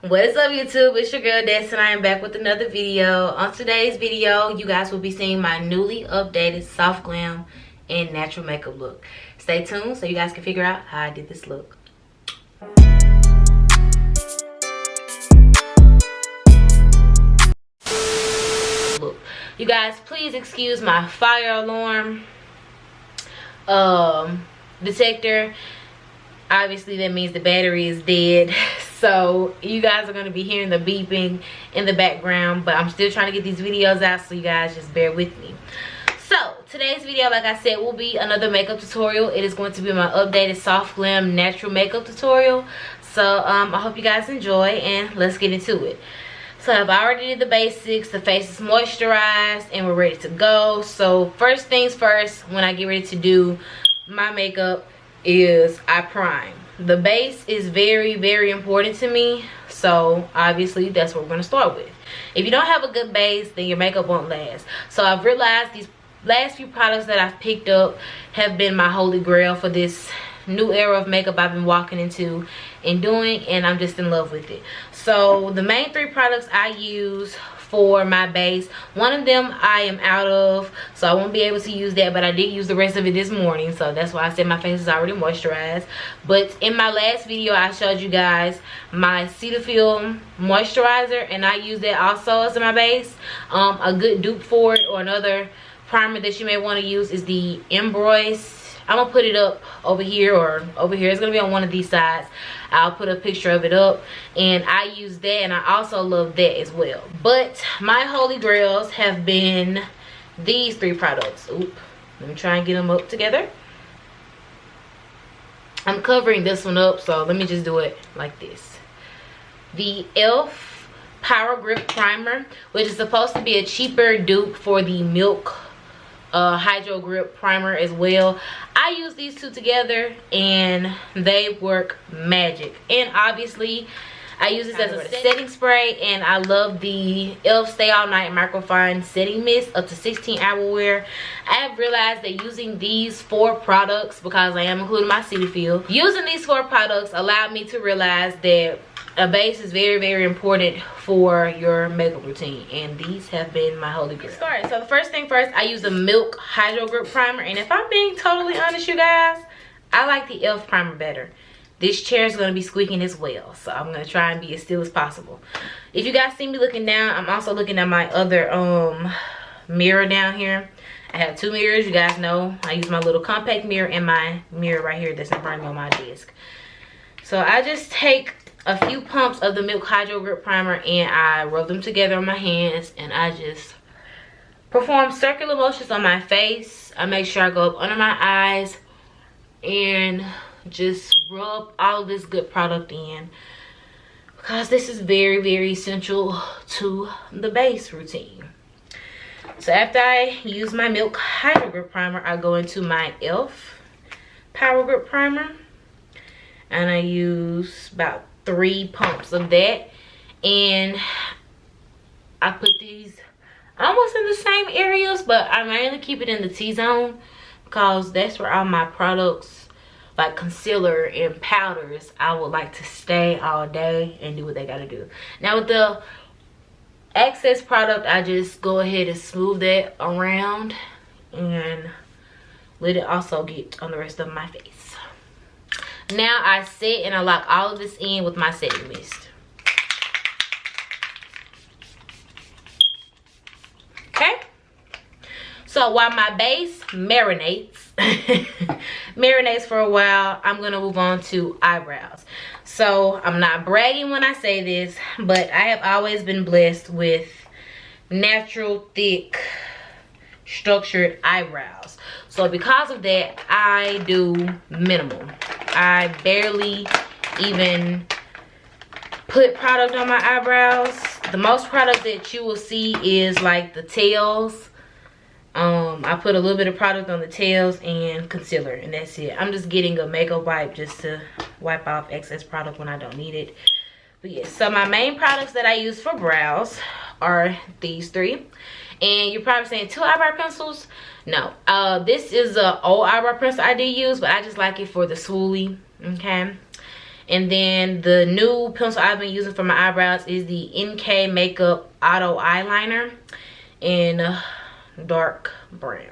What is up, YouTube? It's your girl Des and I am back with another video. On today's video, you guys will be seeing my newly updated soft glam and natural makeup look. Stay tuned so you guys can figure out how I did this look. You guys, please excuse my fire alarm detector. Obviously that means the battery is dead, so you guys are going to be hearing the beeping in the background, but I'm still trying to get these videos out, so you guys just bear with me. So today's video, like I said, will be another makeup tutorial. It is going to be my updated soft glam natural makeup tutorial, so I hope you guys enjoy, and let's get into it. So I've already did the basics. The face is moisturized and we're ready to go. So first things first, when I get ready to do my makeup, is I prime. The base is very, very important to me, so obviously that's what we're going to start with. If you don't have a good base, then your makeup won't last. So I've realized these last few products that I've picked up have been my holy grail for this new era of makeup I've been walking into and doing, and I'm just in love with it. So the main three products I use for my base, one of them I am out of, so I won't be able to use that, but I did use the rest of it this morning, so that's why I said my face is already moisturized. But in my last video I showed you guys my Cetaphil moisturizer, and I use that also as my base. A good dupe for it, or another primer that you may want to use, is the Embrace. I'm gonna put it up over here or over here. It's gonna be on one of these sides. I'll put a picture of it up, and I use that, and I also love that as well. But my holy grails have been these three products. Oop, let me try and get them up together. I'm covering this one up, so let me just do it like this. The e.l.f. Power Grip Primer, which is supposed to be a cheaper dupe for the Milk Hydro Grip Primer as well. I use these two together and they work magic. And obviously I use this as a setting spray, and I love the e.l.f. Stay All Night Microfine Setting Mist up to 16-hour wear. I have realized that using these 4 products, because I am including my Cetaphil, using these 4 products allowed me to realize that a base is very, very important for your makeup routine, and these have been my holy grail. So the first thing first, I use the Milk Hydro Grip Primer, and if I'm being totally honest, you guys, I like the e.l.f. primer better. This chair is going to be squeaking as well, so I'm going to try and be as still as possible. If you guys see me looking down, I'm also looking at my other mirror down here. I have 2 mirrors. You guys know I use my little compact mirror and my mirror right here that's in front of me on my desk. So I just take a few pumps of the Milk Hydro Grip Primer and I rub them together on my hands, and I just perform circular motions on my face. I make sure I go up under my eyes and just rub all of this good product in, because this is very, very essential to the base routine. So after I use my Milk Hydro Grip Primer, I go into my e.l.f. Power Grip Primer, and I use about 3 pumps of that, and I put these almost in the same areas, but I mainly keep it in the T-zone because that's where all my products like concealer and powders, I would like to stay all day and do what they gotta do. Now with the excess product, I just go ahead and smooth that around and let it also get on the rest of my face. Now I set and I lock all of this in with my setting mist. Okay, so while my base marinates for a while, I'm gonna move on to eyebrows. So I'm not bragging when I say this, but I have always been blessed with natural, thick, structured eyebrows. So because of that, I do minimal. I barely even put product on my eyebrows. The most product that you will see is like the tails. I put a little bit of product on the tails and concealer, and that's it. I'm just getting a makeup wipe just to wipe off excess product when I don't need it. But yeah, so my main products that I use for brows are these 3. And you're probably saying 2 eyebrow pencils. No, this is an old eyebrow pencil I did use, but I just like it for the swoolie. Okay, And then the new pencil I've been using for my eyebrows is the NK Makeup Auto Eyeliner in dark brown.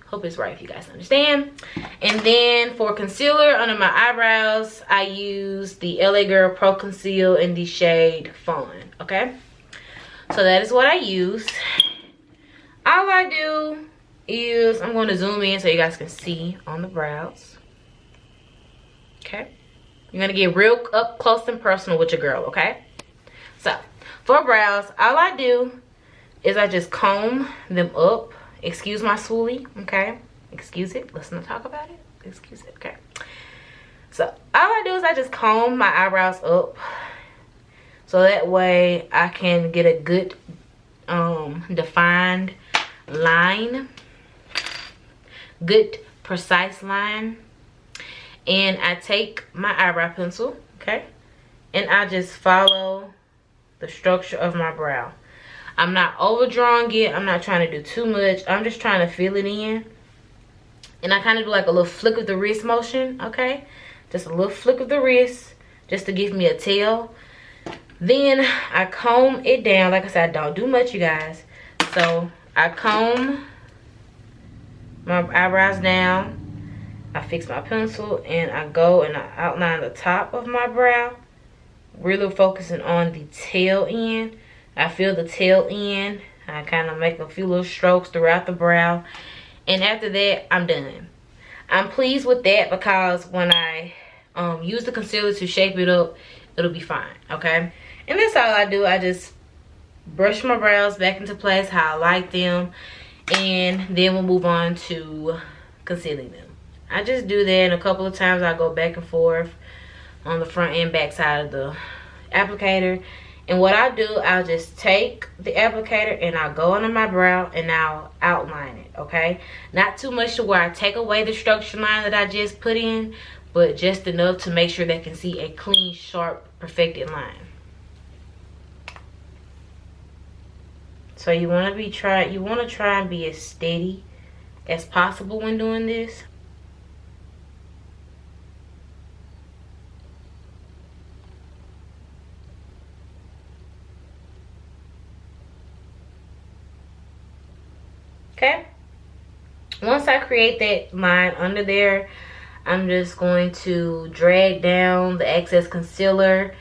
Hope it's right if you guys understand. And then for concealer under my eyebrows, I use the LA Girl Pro Conceal in the shade Fun. Okay, so that is what I use. All I do is, I'm going to zoom in so you guys can see on the brows. Okay, you're going to get real up close and personal with your girl. Okay, so for brows, all I do is I just comb them up. Excuse my swoolie, okay? Excuse it. Let's not talk about it. Excuse it, okay? So all I do is I just comb my eyebrows up, so that way I can get a good defined line, good precise line. And I take my eyebrow pencil, okay, and I just follow the structure of my brow. I'm not overdrawing it. I'm not trying to do too much. I'm just trying to fill it in. And I kind of do like a little flick of the wrist motion, okay? Just a little flick of the wrist, just to give me a tail. Then I comb it down. Like I said, I don't do much, you guys. So I comb my eyebrows down. I fix my pencil and I go and I outline the top of my brow. Really focusing on the tail end. I fill the tail end. I kind of make a few little strokes throughout the brow. And after that, I'm done. I'm pleased with that because when I use the concealer to shape it up, it'll be fine, okay? And that's all I do. I just brush my brows back into place how I like them. And then we'll move on to concealing them. I just do that, and a couple of times I go back and forth on the front and back side of the applicator. And what I do, I'll just take the applicator and I'll go under my brow and I'll outline it, okay? Not too much to where I take away the structure line that I just put in, but just enough to make sure they can see a clean, sharp, perfected line. So you want to try and be as steady as possible when doing this. Okay, once I create that line under there, I'm just going to drag down the excess concealer,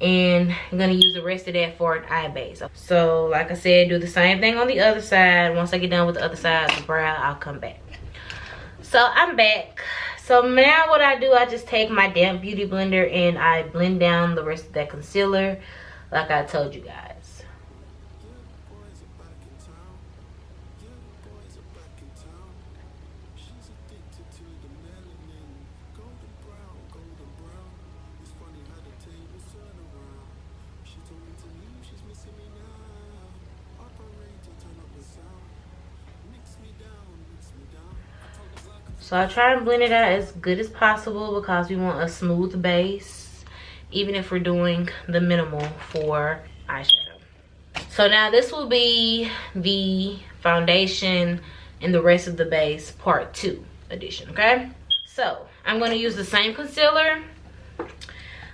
and I'm going to use the rest of that for an eye base. So like I said, do the same thing on the other side. Once I get done with the other side of the brow, I'll come back. So I'm back. So now what I do, I just take my damp beauty blender and I blend down the rest of that concealer like I told you guys. So I try and blend it out as good as possible because we want a smooth base, even if we're doing the minimal for eyeshadow. So now this will be the foundation and the rest of the base part 2 edition, okay? So I'm going to use the same concealer,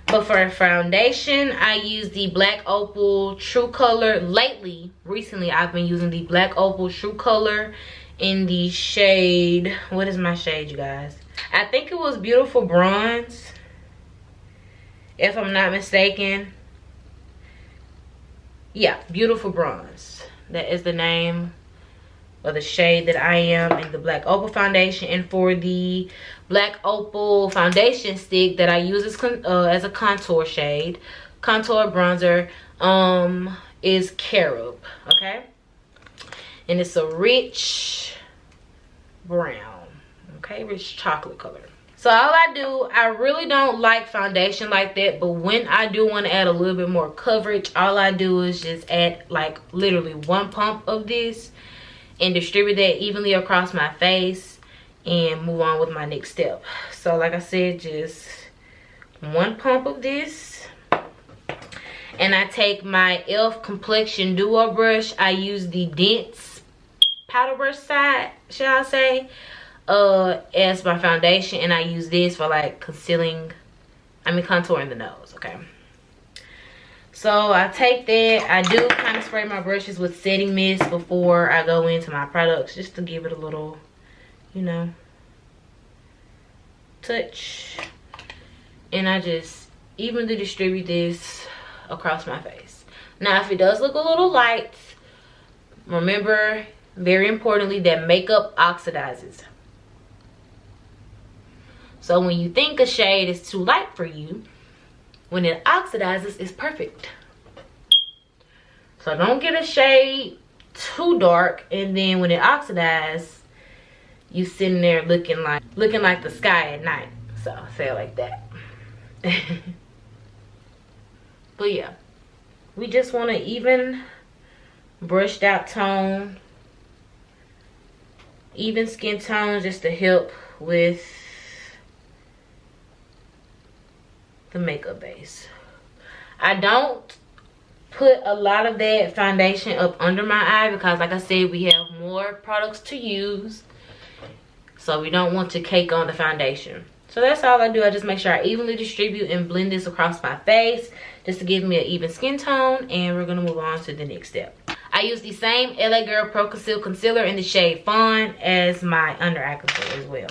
but for foundation I use the Black Opal True Color. Recently I've been using the Black Opal True Color in the shade, what is my shade, you guys? I think it was Beautiful Bronze, if I'm not mistaken. Yeah, Beautiful Bronze. That is the name of the shade that I am in the Black Opal foundation. And for the Black Opal foundation stick that I use as a contour shade, contour bronzer, is Carob, okay? And it's a rich brown, okay, rich chocolate color. So all I do, I really don't like foundation like that, but when I do want to add a little bit more coverage, all I do is just add like literally 1 pump of this and distribute that evenly across my face and move on with my next step. So like I said, just 1 pump of this. And I take my e.l.f. complexion duo brush. I use the dense powder brush side, shall I say, as my foundation, and I use this for like concealing. contouring the nose, okay? So I take that. I do kind of spray my brushes with setting mist before I go into my products, just to give it a little, you know, touch. And I just evenly distribute this across my face. Now, if it does look a little light, remember, very importantly, that makeup oxidizes. So when you think a shade is too light for you, when it oxidizes, it's perfect. So don't get a shade too dark, and then when it oxidizes, you sitting there looking like the sky at night. So say it like that. But yeah, we just want an even brushed out tone, even skin tone, just to help with the makeup base. I don't put a lot of that foundation up under my eye because, like I said, we have more products to use, so we don't want to cake on the foundation. So that's all I do. I just make sure I evenly distribute and blend this across my face just to give me an even skin tone, and we're gonna move on to the next step. I use the same LA Girl Pro Conceal Concealer in the shade Fawn as my under eye concealer as well.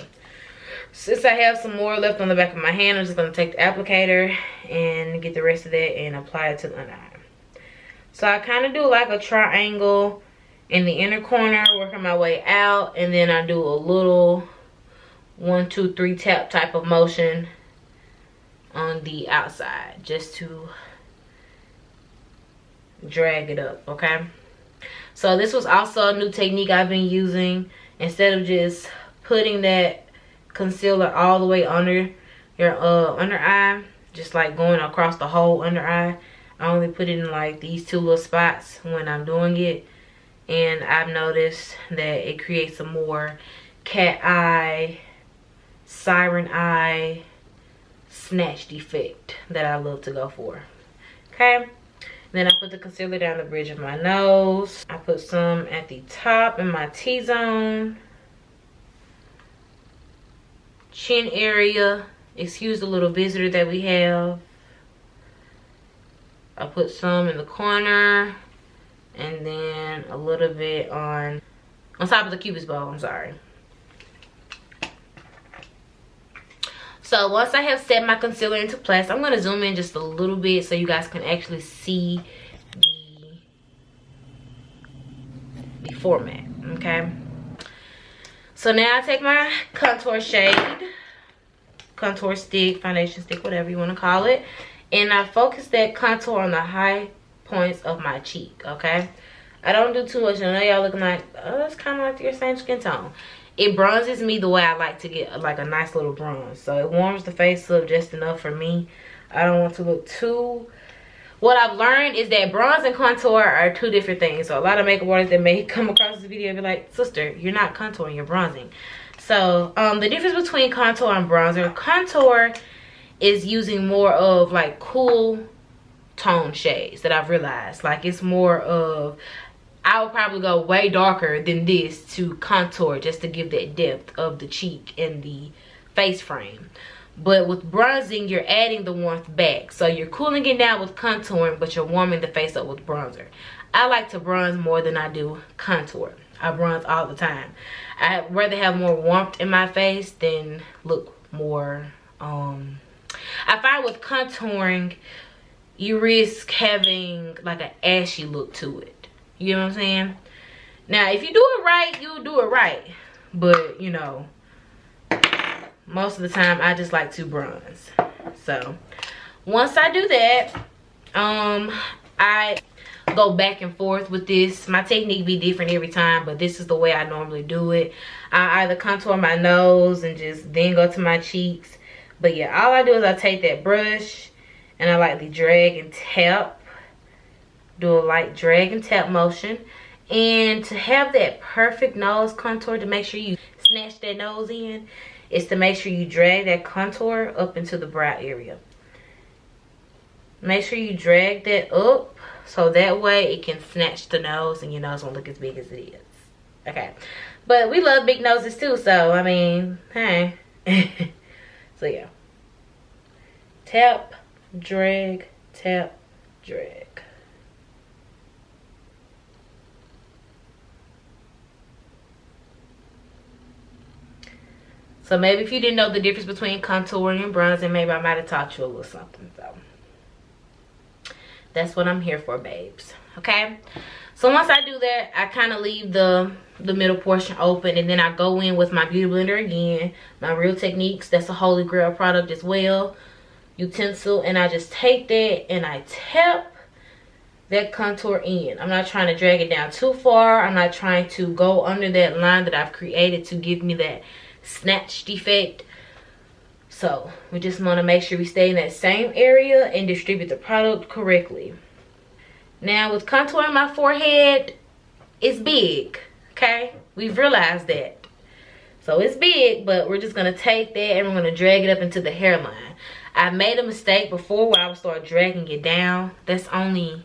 Since I have some more left on the back of my hand, I'm just going to take the applicator and get the rest of that and apply it to the under eye. So I kind of do like a triangle in the inner corner, working my way out, and then I do a little 1, 2, 3 tap type of motion on the outside just to drag it up, okay? So this was also a new technique I've been using. Instead of just putting that concealer all the way under your under eye, just like going across the whole under eye, I only put it in like these 2 little spots when I'm doing it, and I've noticed that it creates a more cat eye, siren eye, snatched effect that I love to go for. Okay, then I put the concealer down the bridge of my nose. I put some at the top in my T-zone, chin area. Excuse the little visitor that we have. I put some in the corner, and then a little bit on top of the cupid's bow. I'm sorry. So once I have set my concealer into place, I'm going to zoom in just a little bit so you guys can actually see the format, okay? So now I take my contour shade, contour stick, foundation stick, whatever you want to call it, and I focus that contour on the high points of my cheek, okay? I don't do too much. I know y'all looking like, oh, that's kind of like your same skin tone. It bronzes me the way I like to get, like a nice little bronze. So it warms the face up just enough for me. I don't want to look too... What I've learned is that bronze and contour are 2 different things. So a lot of makeup artists that may come across this video and be like, sister, you're not contouring, you're bronzing. So the difference between contour and bronzer, contour is using more of like cool tone shades that I've realized. Like it's more of, I would probably go way darker than this to contour just to give that depth of the cheek and the face frame. But with bronzing, you're adding the warmth back. So you're cooling it down with contouring, but you're warming the face up with bronzer. I like to bronze more than I do contour. I bronze all the time. I'd rather have more warmth in my face than look more, I find with contouring, you risk having like an ashy look to it. You know what I'm saying? Now, if you do it right, you'll do it right. But, you know, most of the time, I just like to bronze. So, once I do that, I go back and forth with this. My technique be different every time, but this is the way I normally do it. I either contour my nose and just then go to my cheeks. But yeah, all I do is I take that brush and I lightly drag and tap. Do a light drag and tap motion. And to have that perfect nose contour, to make sure you snatch that nose in, is to make sure you drag that contour up into the brow area. Make sure you drag that up so that way it can snatch the nose and your nose won't look as big as it is. Okay. But we love big noses too, so I mean, hey. So yeah. Tap, drag, tap, drag. So maybe if you didn't know the difference between contouring and bronzing, maybe I might have taught you a little something. So that's what I'm here for, babes. Okay, so once I do that, I kind of leave the middle portion open, and then I go in with my beauty blender again, my Real Techniques. That's a Holy Grail product as well, utensil, and I just take that and I tap that contour in. I'm not trying to drag it down too far. I'm not trying to go under that line that I've created to give me that snatched effect. So we just want to make sure we stay in that same area and distribute the product correctly. Now with contouring my forehead, it's big, okay? We've realized that. So it's big, but we're just going to take that and we're going to drag it up into the hairline. I made a mistake before where I would start dragging it down. That's only,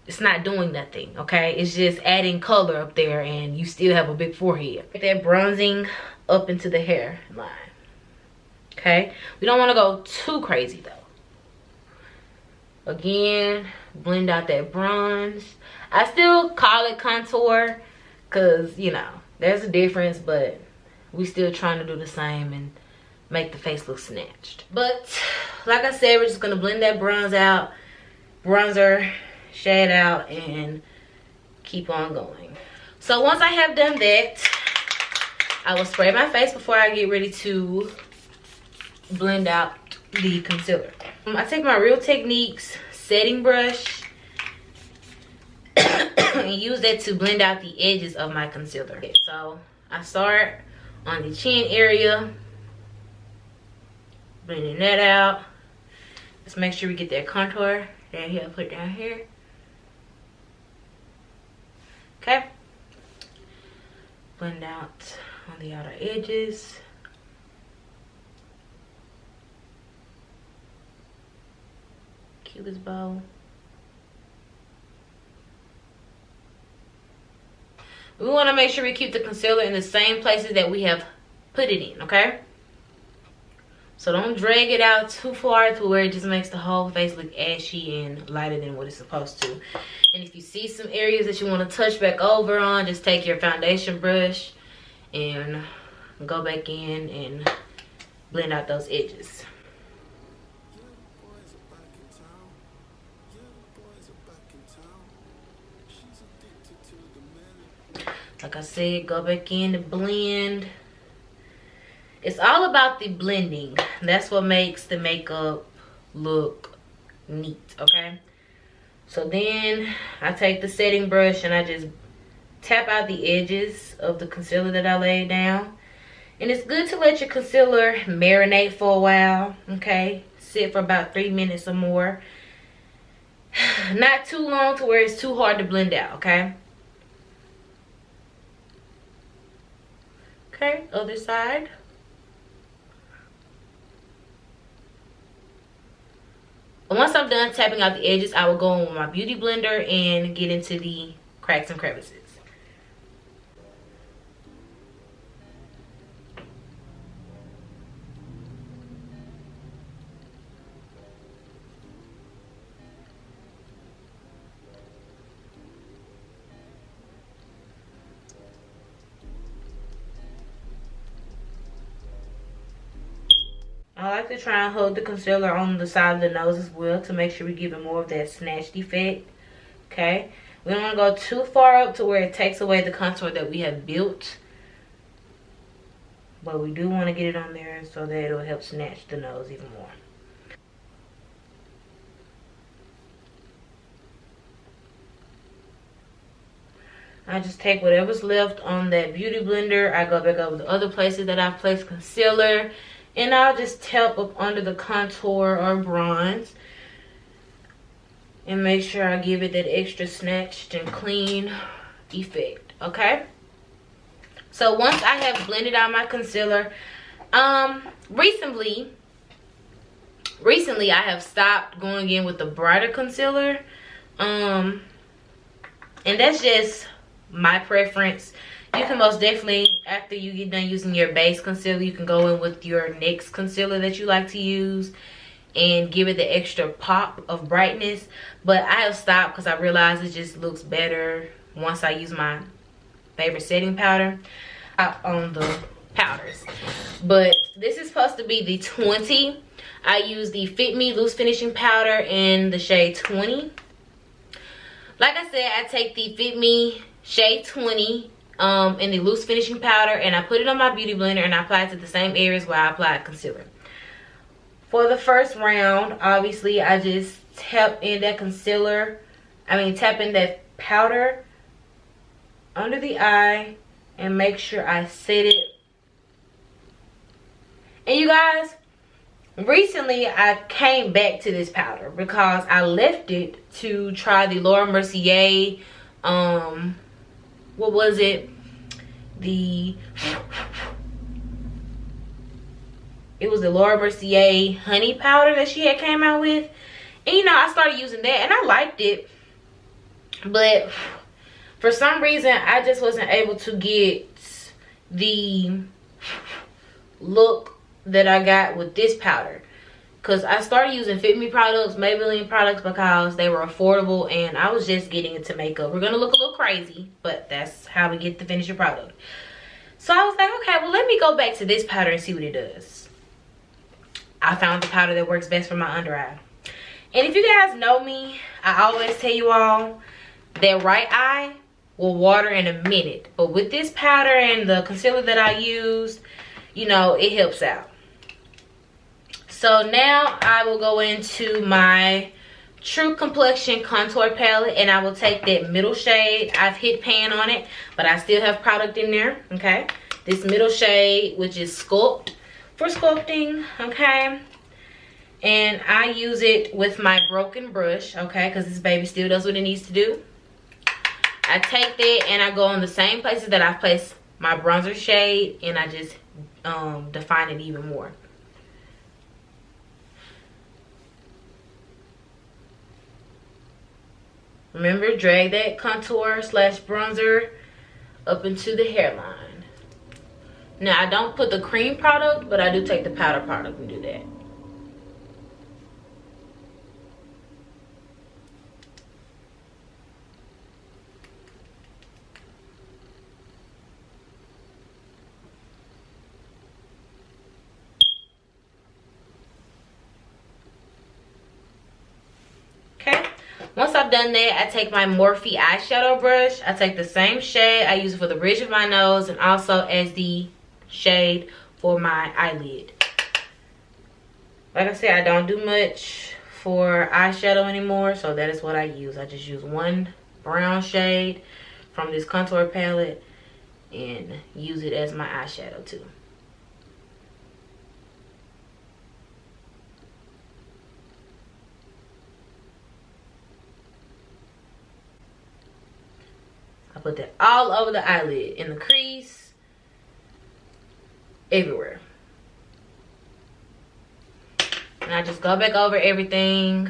it's not doing nothing, okay? It's just adding color up there and you still have a big forehead. Get that bronzing up into the hairline, okay? We don't want to go too crazy though. Again, blend out that bronze. I still call it contour because, you know, there's a difference, but we still trying to do the same and make the face look snatched. But like I said, we're just going to blend that bronzer shade out, and keep on going. So once I have done that, I will spray my face before I get ready to blend out the concealer. I take my Real Techniques setting brush and use that to blend out the edges of my concealer. Okay, so I start on the chin area, blending that out. Let's make sure we get that contour down here. Put it down here. Okay. Blend out on the outer edges. Cupid's bow. We want to make sure we keep the concealer in the same places that we have put it in, okay? So don't drag it out too far to where it just makes the whole face look ashy and lighter than what it's supposed to. And if you see some areas that you want to touch back over on, just take your foundation brush and go back in and blend out those edges. Like I said, go back in and blend. It's all about the blending. That's what makes the makeup look neat, okay? So then I take the setting brush and I just tap out the edges of the concealer that I laid down. And it's good to let your concealer marinate for a while, okay? Sit for about 3 minutes or more. Not too long to where it's too hard to blend out, okay? Okay, other side. Once I'm done tapping out the edges, I will go in with my beauty blender and get into the cracks and crevices. I like to try and hold the concealer on the side of the nose as well to make sure we give it more of that snatched effect. Okay, we don't want to go too far up to where it takes away the contour that we have built, but we do want to get it on there so that it'll help snatch the nose even more. I just take whatever's left on that beauty blender. I go back over the other places that I've placed concealer, and I'll just tap up under the contour or bronze and make sure I give it that extra snatched and clean effect, okay? So once I have blended out my concealer, recently I have stopped going in with the brighter concealer, and that's just my preference. You can most definitely, after you get done using your base concealer, you can go in with your next concealer that you like to use and give it the extra pop of brightness. But I have stopped because I realized it just looks better once I use my favorite setting powder on the powders. But this is supposed to be the 20. I use the Fit Me Loose Finishing Powder in the shade 20. Like I said, I take the Fit Me shade 20 in the loose finishing powder, and I put it on my beauty blender and I apply it to the same areas where I applied concealer. For the first round, obviously I just tap in that tap in that powder under the eye and make sure I set it. And you guys, recently I came back to this powder because I left it to try the Laura Mercier, what was it? It was the Laura Mercier honey powder that she had came out with. And you know, I started using that and I liked it. But for some reason, I just wasn't able to get the look that I got with this powder. Because I started using Fit Me products, Maybelline products, because they were affordable and I was just getting into makeup. We're going to look a little crazy, but that's how we get the finished product. So I was like, okay, well, let me go back to this powder and see what it does. I found the powder that works best for my under eye. And if you guys know me, I always tell you all that right eye will water in a minute. But with this powder and the concealer that I used, you know, it helps out. So now I will go into my True Complexion contour palette and I will take that middle shade. I've hit pan on it, but I still have product in there, okay? This middle shade, which is Sculpt, for sculpting, okay? And I use it with my broken brush, okay? Because this baby still does what it needs to do. I take that and I go on the same places that I've placed my bronzer shade and I just define it even more. Remember, drag that contour slash bronzer up into the hairline. Now, I don't put the cream product, but I do take the powder product and do that. Once I've done that, I take my Morphe eyeshadow brush. I take the same shade. I use it for the bridge of my nose and also as the shade for my eyelid. Like I said, I don't do much for eyeshadow anymore, so that is what I use. I just use one brown shade from this contour palette and use it as my eyeshadow too. I put that all over the eyelid, in the crease, everywhere. And I just go back over everything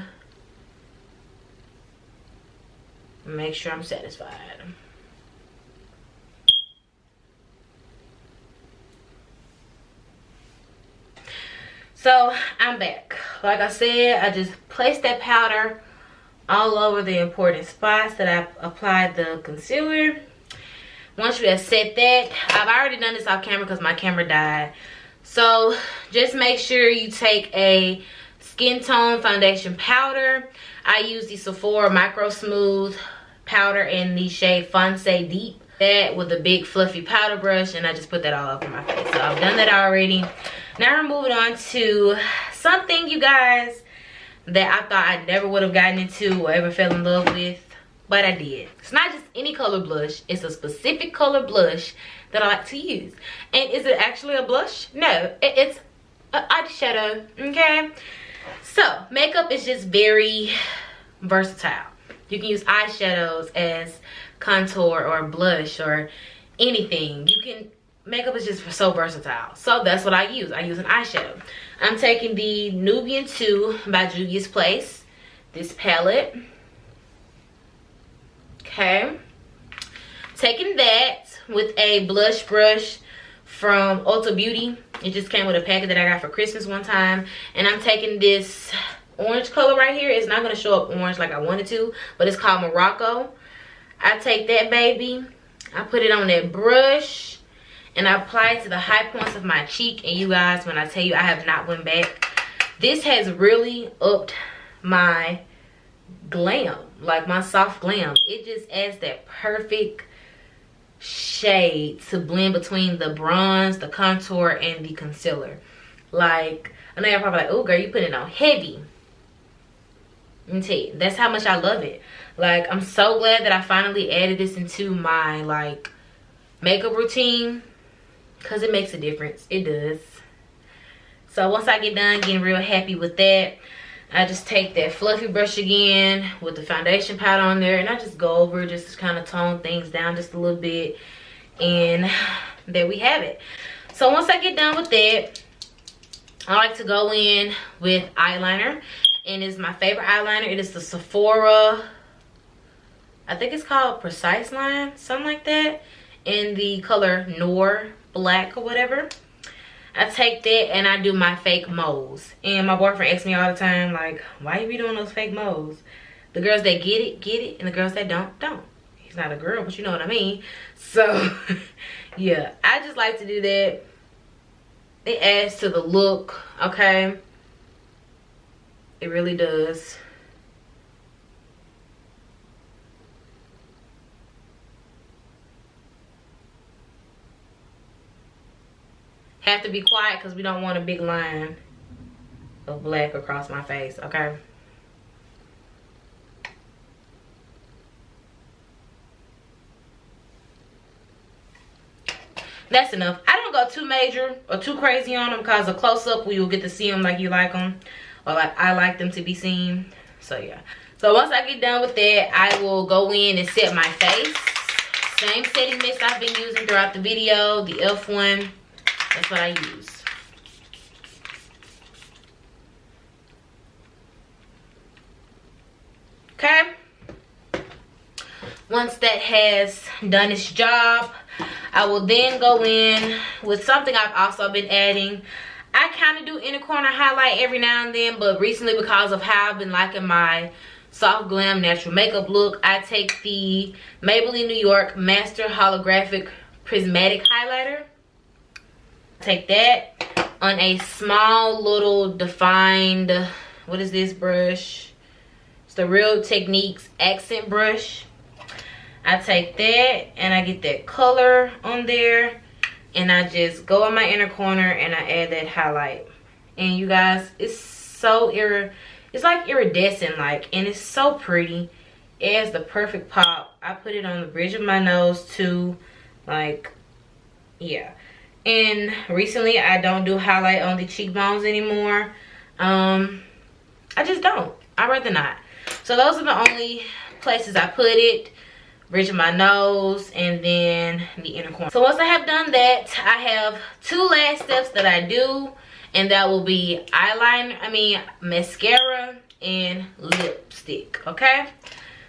and make sure I'm satisfied. So I'm back. Like I said, I just placed that powder all over the important spots that I applied the concealer. Once you have set that, I've already done this off camera because my camera died. So just make sure you take a skin tone foundation powder. I use the Sephora Micro Smooth powder in the shade Fonce Deep. That with a big fluffy powder brush, and I just put that all over my face. So I've done that already. Now I'm moving on to something, you guys, that I thought I never would have gotten into or ever fell in love with, but I did. It's not just any color blush, it's a specific color blush that I like to use. And is it actually a blush? No, it's an eyeshadow, okay? So makeup is just very versatile. You can use eyeshadows as contour or blush or anything. Makeup is just so versatile. So that's what I use. I use an eyeshadow. I'm taking the Nubian 2 by Juvia's Place. This palette. Okay. Taking that with a blush brush from Ulta Beauty. It just came with a packet that I got for Christmas one time. And I'm taking this orange color right here. It's not going to show up orange like I wanted to, but it's called Morocco. I take that baby, I put it on that brush, and I apply it to the high points of my cheek. And you guys, when I tell you I have not went back, this has really upped my glam, like my soft glam. It just adds that perfect shade to blend between the bronze, the contour, and the concealer. Like, I know y'all probably like, oh girl, you putting it on heavy. Let me tell you, that's how much I love it. Like, I'm so glad that I finally added this into my like makeup routine, because it makes a difference. It does. So once I get done getting real happy with that, I just take that fluffy brush again with the foundation powder on there, and I just go over, just to kind of tone things down just a little bit. And there we have it. So once I get done with that, I like to go in with eyeliner. And it's my favorite eyeliner. It is the Sephora, I think it's called Precise Line, something like that, in the color Noir Black or whatever. I take that and I do my fake moles. And my boyfriend asks me all the time, like, why you be doing those fake moles? The girls that get it, and the girls that don't. He's not a girl, but you know what I mean. So, yeah, I just like to do that. It adds to the look, okay? It really does. Have to be quiet because we don't want a big line of black across my face, okay? That's enough. I don't go too major or too crazy on them, because a close-up you'll get to see them like you like them, or like I like them to be seen. So yeah. So once I get done with that, I will go in and set my face. Same setting mist I've been using throughout the video, the e.l.f. one. That's what I use. Okay. Once that has done its job, I will then go in with something I've also been adding. I kind of do inner corner highlight every now and then, but recently, because of how I've been liking my soft glam natural makeup look, I take the Maybelline New York Master Holographic Prismatic Highlighter. Take that on a small little defined, what is this brush? It's the Real Techniques accent brush. I take that and I get that color on there, and I just go in my inner corner and I add that highlight. And you guys, it's so it's like iridescent like, and it's so pretty. It has the perfect pop. I put it on the bridge of my nose too, like, yeah. And recently I don't do highlight on the cheekbones anymore. I just don't. I'd rather not. So those are the only places I put it. Bridge of my nose and then the inner corner. So once I have done that, I have two last steps that I do, and that will be mascara and lipstick, okay?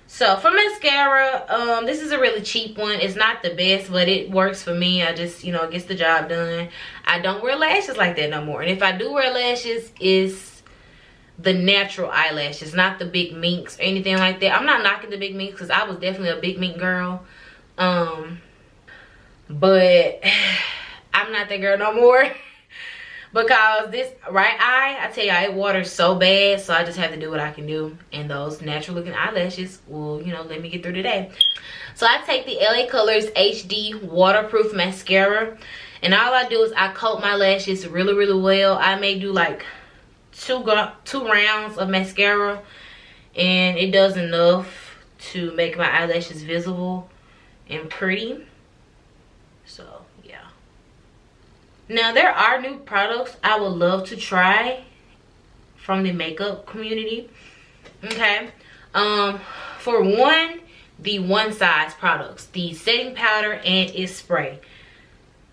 So for mascara, this is a really cheap one. It's not the best, but it works for me. I just, you know, it gets the job done. I don't wear lashes like that no more. And if I do wear lashes, it's the natural eyelashes, not the big minks or anything like that. I'm not knocking the big minks, because I was definitely a big mink girl. But I'm not that girl no more. Because this right eye, I tell y'all, it waters so bad, so I just have to do what I can do, and those natural looking eyelashes will, you know, let me get through today. So I take the LA Colors HD waterproof mascara, and all I do is I coat my lashes really well. I may do like two rounds of mascara, and it does enough to make my eyelashes visible and pretty. So yeah. Now there are new products I would love to try from the makeup community, okay? For one, the One Size products, the setting powder and its spray.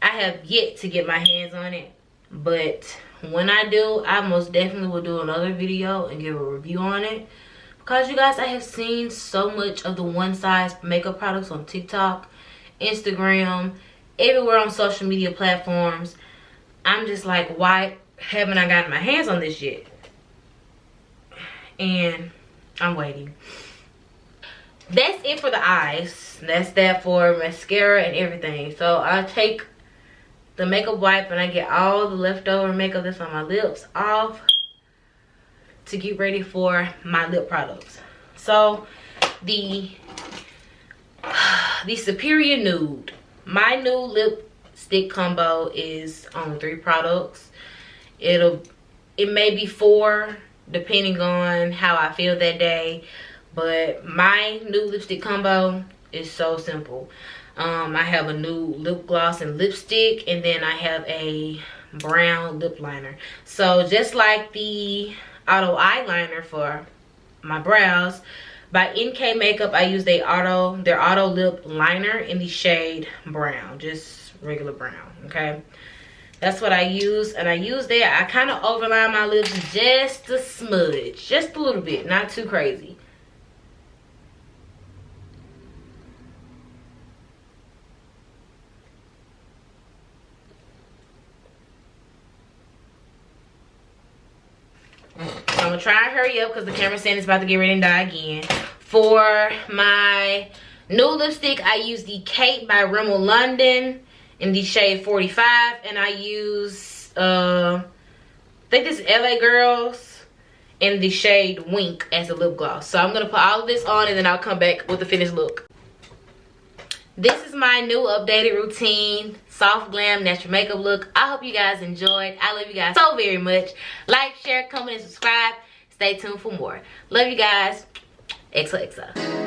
I have yet to get my hands on it, but when I do, I most definitely will do another video and give a review on it, because you guys, I have seen so much of the One Size makeup products on TikTok, Instagram, everywhere on social media platforms. I'm just like, why haven't I gotten my hands on this yet? And I'm waiting. That's it for the eyes. That's that for mascara and everything. So I take the makeup wipe and I get all the leftover makeup that's on my lips off to get ready for my lip products. So the Superior Nude, my new lipstick combo is on 3 products. It may be 4 depending on how I feel that day, but my new lipstick combo is so simple. I have a new lip gloss and lipstick, and then I have a brown lip liner. So just like the auto eyeliner for my brows, by NK Makeup, I use their auto lip liner in the shade brown, just regular brown. Okay, that's what I use, and I use that. I kind of overline my lips just a smudge, just a little bit, not too crazy. I'm gonna try and hurry up because the camera's saying it's about to get ready and die again. For my new lipstick, I use the Kate by Rimmel London in the shade 45, and I use I think this is LA Girls in the shade Wink as a lip gloss. So I'm gonna put all of this on and then I'll come back with the finished look. This is my new updated routine, soft glam natural makeup look. I hope you guys enjoyed. I love you guys so very much. Like, share, comment, and subscribe. Stay tuned for more. Love you guys. XOXO.